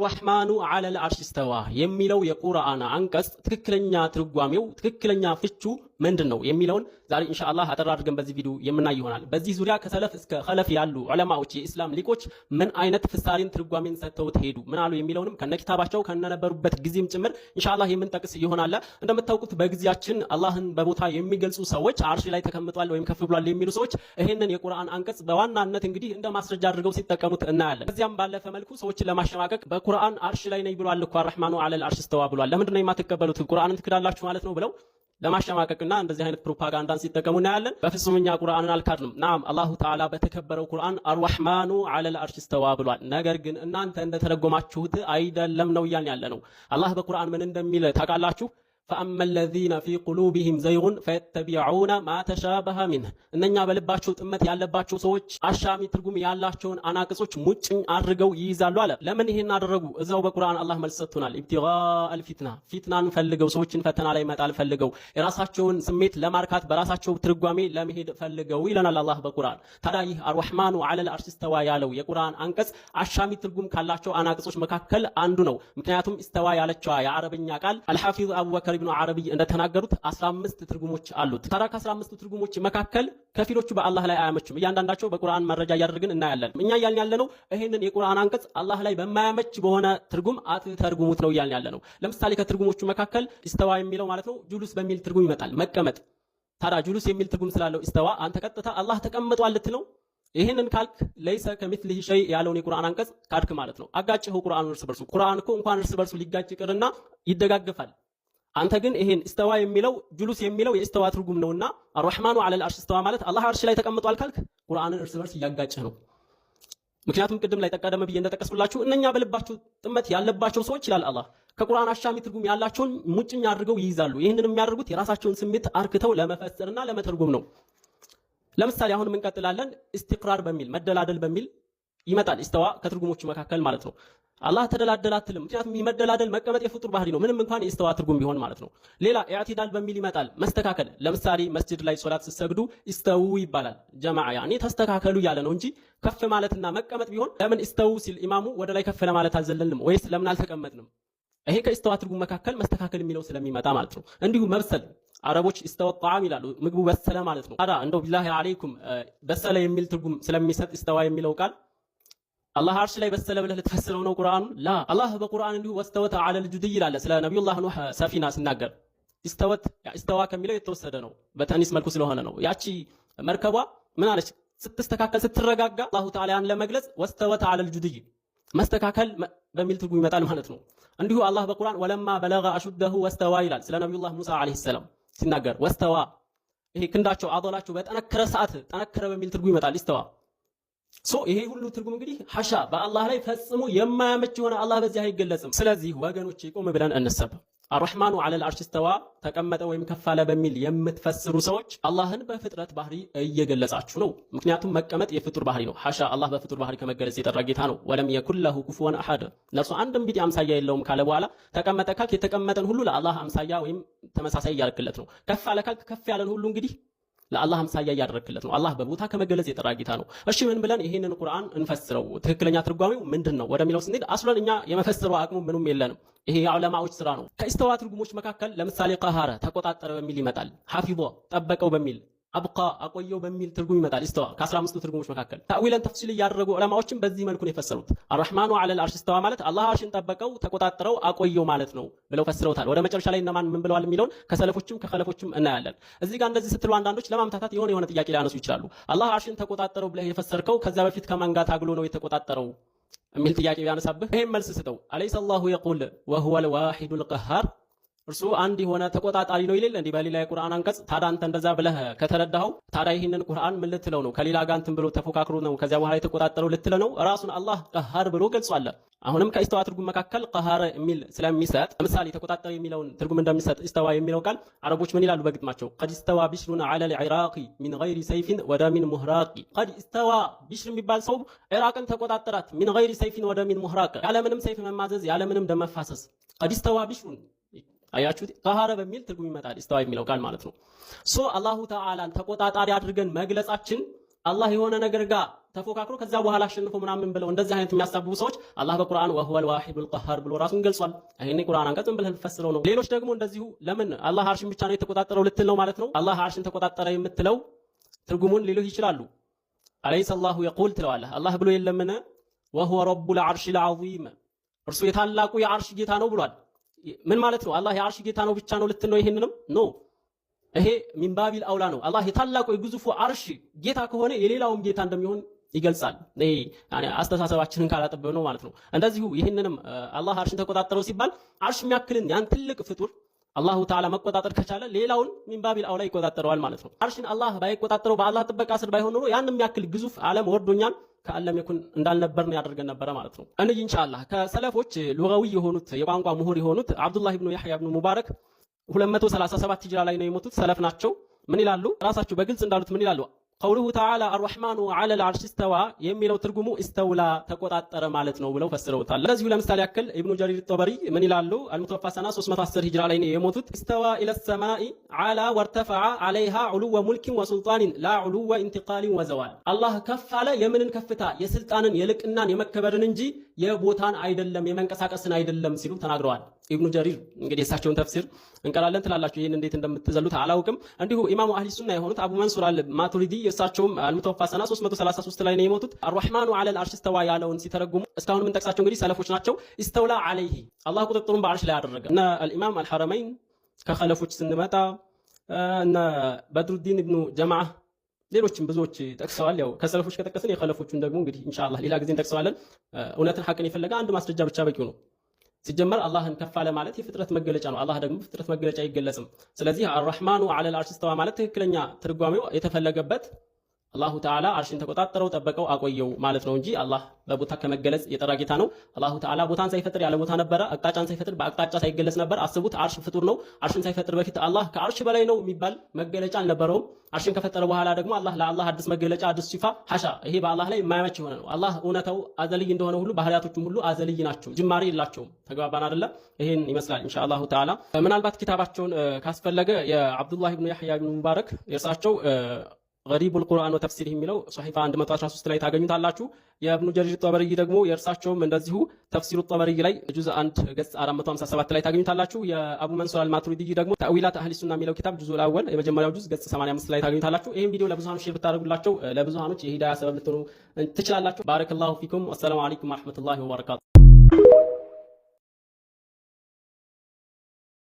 አርረሕማኑ ዐለል አርሽ እስተዋ የሚለው የቁርአን አንቀጽ ትክክለኛ ትርጓሜው ትክክለኛ ፍቹ ምንድነው የሚለውን ዛሬ ኢንሻአላህ አጠር አድርገን በዚህ ቪዲዮ የምናይ ይሆናል። በዚህ ዙሪያ ከሰለፍ እስከ ኸለፍ ያሉ ዑለማዎች የኢስላም ሊቆች ምን አይነት ፍሳሪን ትርጓሜን ሰጥተው ተሄዱ ምን አሉ የሚለውንም ከነኪታባቸው ከነነበሩበት ጊዜም ጭምር ኢንሻአላህ የምንጠቅስ ይሆናል። እንደምታውቁት በጊዜያችን አላህን በቦታ የሚገልጹ ሰዎች አርሽ ላይ ተቀምጧል ወይም ከፍ ብሏል የሚሉ ሰዎች ይሄንን የቁርአን አንቀጽ በዋናነት እንግዲህ እንደ ማስረጃ አድርገው ሲጠቀሙት እናያለን። ከዚያም ባለፈ መልኩ ሰዎችን ለማሸማቀቅ በቁርአን አርሽ ላይ ነኝ ብሏል እኮ አርረሕማኑ ዐለል አርሽ እስተዋ ብሏል፣ ለምንድን ነው የማትቀበሉት ቁርአንን ትክዳላችሁ ማለት ነው ብለው ለማሸማቀቅና እንደዚህ አይነት ፕሮፓጋንዳን ሲጠቀሙ እናያለን። በፍጹምኛ ቁርአንን አልካድንም። ናም አላሁ ተዓላ በተከበረው ቁርአን አርረሕማኑ ዐለል አርሽ እስተዋ ብሏል። ነገር ግን እናንተ እንደተረጎማችሁት አይደለም ነው እያልን ያለ ነው። አላህ በቁርአን ምን እንደሚል ታውቃላችሁ? فأما الذين في قلوبهم زيغ فيتبعون ما تشابه منه እነኛ በልባቸው ጥመት ያለባቸው ሰዎች አሻሚ ትርጉም ያላቸውን አናቅጾች ሙጭኝ አድርገው ይይዛሉ አለ። ለምን ይሄን አደረጉ? እዛው በቁርአን አላህ መልስ ሰጥቶናል። ኢብቲጋአል ፊትና ፊትናን ፈልገው ሰዎችን ፈተና ላይ መጣል ፈልገው የራሳቸውን ስሜት ለማርካት በራሳቸው ትርጓሜ ለመሄድ ፈልገው ይለናል አላህ በቁርአን። ታዲያ ይህ አርረሕማኑ ዐለል አርሽ እስተዋ ያለው የቁርአን አንቀጽ አሻሚ ትርጉም ካላቸው አናቅጾች መካከል አንዱ ነው። ምክንያቱም እስተዋ ያለችዋ የአረብኛ ቃል አልሐፊዝ አቡበከር ኢብኑ ዓረቢ እንደተናገሩት 15 ትርጉሞች አሉት። ታዲያ ከ15 ትርጉሞች መካከል ከፊሎቹ በአላህ ላይ አያመችም። እያንዳንዳቸው በቁርአን መረጃ እያደረግን እናያለን። እኛ እያልን ያለነው ይሄንን የቁርአን አንቀጽ አላህ ላይ በማያመች በሆነ ትርጉም አትተርጉሙት ነው እያልን ያለነው። ለምሳሌ ከትርጉሞቹ መካከል ኢስተዋ የሚለው ማለት ነው ጁሉስ በሚል ትርጉም ይመጣል፣ መቀመጥ። ታዲያ ጁሉስ የሚል ትርጉም ስላለው ኢስተዋ አንተ ቀጥታ አላህ ተቀምጧል ልትለው ይሄንን ካልክ ለይሰ ከሚስሊሂ ሸይ ያለውን የቁርአን አንቀጽ ካድክ ማለት ነው። አጋጭኸው ቁርአኑን እርስ በርሱ። ቁርአን እኮ እንኳን እርስ በርሱ ሊጋጭ ይቅርና ይደጋገፋል። አንተ ግን ይሄን እስተዋ የሚለው ጁሉስ የሚለው የእስተዋ ትርጉም ነውና አርረሕማኑ ዐለል አርሽ እስተዋ ማለት አላህ አርሽ ላይ ተቀምጧል ካልክ ቁርአንን እርስ በርስ እያጋጨህ ነው። ምክንያቱም ቅድም ላይ ተቀደመ ብዬ እንደጠቀስኩላችሁ እነኛ በልባቸው ጥመት ያለባቸው ሰዎች ይላል አላህ ከቁርአን አሻሚ ትርጉም ያላቸውን ሙጭኝ አድርገው ይይዛሉ። ይህንን የሚያደርጉት የራሳቸውን ስሜት አርክተው ለመፈሰርና ለመተርጎም ነው። ለምሳሌ አሁን እንቀጥላለን። ኢስቲቅራር በሚል መደላደል በሚል ይመጣል ኢስተዋ ከትርጉሞቹ መካከል ማለት ነው። አላህ ተደላደለ አትልም። ምክንያቱም መደላደል መቀመጥ የፍጡር ባህሪ ነው፣ ምንም እንኳን የኢስተዋ ትርጉም ቢሆን ማለት ነው። ሌላ ኢዕቲዳል በሚል ይመጣል መስተካከል። ለምሳሌ መስጂድ ላይ ሶላት ስትሰግዱ ኢስተው ይባላል። ጀማዓ ያኔ ተስተካከሉ ያለ ነው እንጂ ከፍ ማለትና መቀመጥ ቢሆን ለምን ኢስተው ሲል ኢማሙ ወደ ላይ ከፍ ለማለት አልዘለልንም ወይስ ለምን አልተቀመጥንም? ይሄ ከኢስተዋ ትርጉም መካከል መስተካከል የሚለው ስለሚመጣ ማለት ነው። እንዲሁ መብሰል አረቦች ኢስተወ ጣዓም ይላሉ፣ ምግቡ በሰለ ማለት ነው። ታዲያ እንደው ቢላሂ አለይኩም በሰለ የሚል ትርጉም ስለሚሰጥ ኢስተዋ የሚለው ቃል አላህ አርሽ ላይ በሰለ ብለህ ልትፈስረው ነው ቁርአኑ? ላ አላህ በቁርአን እንዲሁ ወስተወተ ዐለል ጁድይ ይላል ስለ ነብዩላህ ኑህ ሰፊና ሲናገር። ኢስተዋ ከሚለው የተወሰደ ነው፣ በተኒስ መልኩ ስለሆነ ነው። ያቺ መርከቧ ምን አለች? ስትስተካከል ስትረጋጋ አላሁ ተዓላ ያን ለመግለጽ ወስተወተ ዐለል ጁድይ መስተካከል በሚል ትርጉም ይመጣል ማለት ነው። እንዲሁ አላህ በቁርአን ወለማ በለገ አሹደሁ ወስተዋ ይላል ስለ ነብዩላህ ሙሳ አለይሂ ሰላም ሲናገር። ወስተዋ ይሄ ክንዳቸው አضላቸው በጠነከረ ሰዓት ጠነከረ በሚል ትርጉም ይመጣል ኢስተዋ። ይሄ ሁሉ ትርጉም እንግዲህ ሐሻ በአላህ ላይ ፈጽሞ የማያመች የሆነ አላህ በዚህ አይገለጽም። ስለዚህ ወገኖች ቆም ብለን እንሰብ። አርረሕማኑ ዐለል አርሽ እስተዋ ተቀመጠ ወይም ከፍ አለ በሚል የምትፈስሩ ሰዎች አላህን በፍጥረት ባህሪ እየገለጻችሁ ነው። ምክንያቱም መቀመጥ የፍጡር ባህሪ ነው። ሐሻ አላህ በፍጡር ባህሪ ከመገለጽ የጠራ ጌታ ነው። ወለም የኩን ለሁ ኩፉወን አሐድ ለሱ አንድም ቢጤ አምሳያ የለውም ካለ በኋላ ተቀመጠ ካልክ የተቀመጠን ሁሉ ለአላህ አምሳያ ወይም ተመሳሳይ እያደረክለት ነው። ከፍ አለ ካልክ ከፍ ያለን ሁሉ እንግዲህ ለአላህ አምሳያ እያደረክለት ነው። አላህ በቦታ ከመገለጽ የጠራ ጌታ ነው። እሺ ምን ብለን ይሄንን ቁርአን እንፈስረው? ትክክለኛ ትርጓሜው ምንድነው ወደሚለው ስንሄድ አስለን እኛ የመፈስረው አቅሙ ምንም የለንም። ይሄ የዑለማዎች ስራ ነው። ከኢስተዋ ትርጉሞች መካከል ለምሳሌ ቀሃረ ተቆጣጠረ በሚል ይመጣል። ሐፊዞ ጠበቀው በሚል አብቃ አቆየው በሚል ትርጉም ይመጣል። ኢስተዋ ከ15 ትርጉሞች መካከል ተእዊለን ተፍሲል ያደረጉ ዑለማዎችን በዚህ መልኩ ነው የፈሰሩት። አርረሕማኑ ዐለል አርሽ እስተዋ ማለት አላህ አርሽን ጠበቀው ተቆጣጠረው አቆየው ማለት ነው ብለው ፈስረውታል። ወደ መጨረሻ ላይ እነማን ምን ብለዋል የሚለውን ከሰለፎችም ከኸለፎችም እናያለን። እዚህ ጋር እንደዚህ ስትሉ አንዳንዶች ለማምታታት የሆነ ጥያቄ ሊያነሱ ይችላሉ። አላህ አርሽን ተቆጣጠረው ብለህ የፈሰርከው ከዛ በፊት ከማን ጋር ታግሎ ነው የተቆጣጠረው የሚል ጥያቄ ቢያነሳብህ ይሄን መልስ ስጠው። አለይሰ አላሁ የቁል ወሁወል ዋሂዱል ቀሃር እርሱ አንድ የሆነ ተቆጣጣሪ ነው ይላል እንዴ በሌላ የቁርአን አንቀጽ። ታዲያ አንተ እንደዛ ብለህ ከተረዳኸው ታዲያ ይሄንን ቁርአን ምን ልትለው ነው? ከሌላ ጋር እንትን ብሎ ተፎካክሮ ነው ከዚያ በኋላ የተቆጣጠረው ልትለው ነው? ራሱን አላህ ቀሃር ብሎ ገልጿል። አሁንም ከኢስተዋ ትርጉም መካከል ቀሃር የሚል ስለሚሰጥ ለምሳሌ ተቆጣጠረ የሚለውን ትርጉም እንደሚሰጥ ኢስተዋ የሚለው ቃል አረቦች ምን ይላሉ በግጥማቸው? ቀድ ኢስተዋ ቢሽሩን ዐለል ዒራቂ ሚን ገይሪ ሰይፊን ወደሚን ሙህራቂ። ቀድ ኢስተዋ ቢሽር የሚባል ሰው ኢራቅን ተቆጣጠራት ሚን ገይሪ ሰይፊን ወደሚን ሙህራቅ ያለምንም ሰይፍ መማዘዝ ያለምንም ደም መፋሰስ። ቀድ ኢስተዋ ቢሽሩን አያችሁት? ቀሃረ በሚል ትርጉም ይመጣል ኢስተዋ የሚለው ቃል ማለት ነው። አላሁ ተዓላን ተቆጣጣሪ አድርገን መግለጻችን አላህ የሆነ ነገር ጋር ተፎካክሮ ከዛ በኋላ አሸንፎ ምናምን ብለው እንደዚህ አይነት የሚያሳብቡ ሰዎች አላህ በቁርአን ወሁወል ዋሂዱል ቀሃር ብሎ ራሱን ገልጿል። ይሄን ቁርአን አንቀጽ ብለህ ልትፈስረው ነው። ሌሎች ደግሞ እንደዚሁ ለምን አላህ አርሽን ብቻ ነው የተቆጣጠረው ልትል ነው ማለት ነው። አላህ አርሽን ተቆጣጠረ የምትለው ትርጉሙን ሊሉህ ይችላሉ። አለይሰ አላሁ የቁል ትለዋለህ። አላህ ብሎ የለምን ወሁወ ረቡል አርሺል ዐዚም እርሱ የታላቁ የአርሽ ጌታ ነው ብሏል። ምን ማለት ነው? አላህ የአርሽ ጌታ ነው ብቻ ነው ልትል ነው? ይሄንንም ኖ ይሄ ሚንባቢል አውላ ነው። አላህ የታላቁ የግዙፉ አርሽ ጌታ ከሆነ የሌላውም ጌታ እንደሚሆን ይገልጻል። አስተሳሰባችንን ካላጠበብ ነው ማለት ነው። እንደዚሁ ይህንንም አላህ አርሽን ተቆጣጠረው ሲባል አርሽ የሚያክልን ያን ትልቅ ፍጡር አላሁ ተዓላ መቆጣጠር ከቻለ ሌላውን ሚንባቢል አውላ ይቆጣጠረዋል ማለት ነው። አርሽን አላህ ባይቆጣጠረው በአላህ ጥበቃ ስር ባይሆን ኖሮ ያን የሚያክል ግዙፍ ዓለም ወርዶኛል ከአለም ይኩን እንዳልነበርን ያደርገን ነበረ ማለት ነው። እንጂ ኢንሻአላህ ከሰለፎች ሉጋዊ የሆኑት የቋንቋ ምሁር የሆኑት አብዱላህ ኢብኑ ያህያ ኢብኑ ሙባረክ 237 ሂጅራ ላይ ነው የሞቱት ሰለፍ ናቸው። ምን ይላሉ? ራሳቸው በግልጽ እንዳሉት ምን ይላሉ? ቀውሉሁ ተዓላ አርረሕማኑ ዐለል ዐርሽ እስተዋ የሚለው ትርጉሙ እስተውላ ተቆጣጠረ ማለት ነው ብለው ፈስረውታል። ለዚሁ ለምሳሌ ያክል ኢብኑ ጀሪር ጠበሪ ምን ይላሉ? አልሙተወፋ ሰና 310 ሂጅራ ላይ ነው የሞቱት። እስተዋ ኢለ ሰማኢ ዐላ ወርተፈዐ ዐለይሃ ዑሉወ ሙልኪን ወሱልጣኒን ላ ዑሉወ ኢንቲቃሊን ወዘዋል። አላህ ከፍ አለ የምንን ከፍታ የስልጣንን የልቅናን የመከበርን እንጂ የቦታን አይደለም የመንቀሳቀስን አይደለም ሲሉ ተናግረዋል። ኢብኑ ጀሪር እንግዲህ እሳቸውን ተፍሲር እንቀላለን ትላላችሁ። ይሄን እንዴት እንደምትዘሉት አላውቅም። እንዲሁ ኢማሙ አህሊ ሱና የሆኑት አቡ መንሱር አልማቱሪዲ እሳቸውም አልሙተወፋ ሰና 333 ላይ ነው የሞቱት። አርረሕማኑ ዐለል ዐርሽ እስተዋ ያለውን ሲተረጉሙ እስካሁን የምንጠቅሳቸው እንግዲህ ሰለፎች ናቸው። ኢስተውላ ዐለይሂ አላህ ቁጥጥሩን በዐርሽ ላይ አደረገ። እነ አልኢማም አልሐረመይን ከኸለፎች ስንመጣ እነ በድሩዲን ኢብኑ ጀማዓ ሌሎችም ብዙዎች ጠቅሰዋል። ያው ከሰለፎች ከጠቀስን የኸለፎቹን ደግሞ እንግዲህ ኢንሻአላህ ሌላ ጊዜ እንጠቅሰዋለን። እውነትን ሐቅን የፈለገ አንድ ማስረጃ ብቻ በቂው ነው። ሲጀመር አላህን ከፍ አለ ማለት የፍጥረት መገለጫ ነው። አላህ ደግሞ ፍጥረት መገለጫ አይገለጽም። ስለዚህ አርረሕማኑ ዐለል ዐርሽ እስተዋ ማለት ትክክለኛ ትርጓሜው የተፈለገበት አላሁ ተዓላ አርሽን ተቆጣጠረው ጠበቀው አቆየው ማለት ነው እንጂ አላህ በቦታ ከመገለጽ የጠራ ጌታ ነው። አላሁ ተዓላ ቦታን ሳይፈጥር ያለ ቦታ ነበረ። አቅጣጫን ሳይፈጥር በአቅጣጫ ሳይገለጽ ነበር። አስቡት፣ አርሽ ፍጡር ነው። አርሽን ሳይፈጥር በፊት አላህ ከአርሽ በላይ ነው የሚባል መገለጫ አልነበረውም። አርሽን ከፈጠረ በኋላ ደግሞ አላህ ለአላህ አዲስ መገለጫ አዲስ ሲፋ ሐሻ፣ ይሄ በአላህ ላይ የማይመች የሆነ ነው። አላህ እውነታው አዘልይ እንደሆነ ሁሉ ባህሪያቶቹም ሁሉ አዘልይ ናቸው፣ ጅማሬ የላቸውም። ተግባባን አይደለ? ይሄን ይመስላል ኢንሻአላሁ ተዓላ። ምናልባት ኪታባቸውን ካስፈለገ የአብዱላህ ኢብኑ ያህያ ኢብኑ ሙባረክ የእርሳቸው ገሪቡል ቁርአን ወተፍሲር የሚለው ሶሒፋ 113 ላይ ታገኙታላችሁ። የኢብኑ ጀሪር ጠበሪ ደግሞ የእርሳቸውም እንደዚሁ ተፍሲሩ ጠበሪ ላይ ጁዝ 1 ገጽ 457 ላይ ታገኙታላችሁ። የአቡ መንሱር አልማቱሪዲ ደግሞ ተእዊላት አህሊ ሱና የሚለው ኪታብ ጁዝ አልአወል የመጀመሪያው ጁዝ ገጽ 85 ላይ ታገኙታላችሁ። ይሄን ቪዲዮ ለብዙሃኖች ሼር ብታደርጉላቸው ለብዙሃኖች የሂዳያ ሰበብ ልትሆኑ ትችላላችሁ። ባረከላሁ ፊኩም። ወሰላሙ አለይኩም ወራህመቱላሂ ወበረካቱ።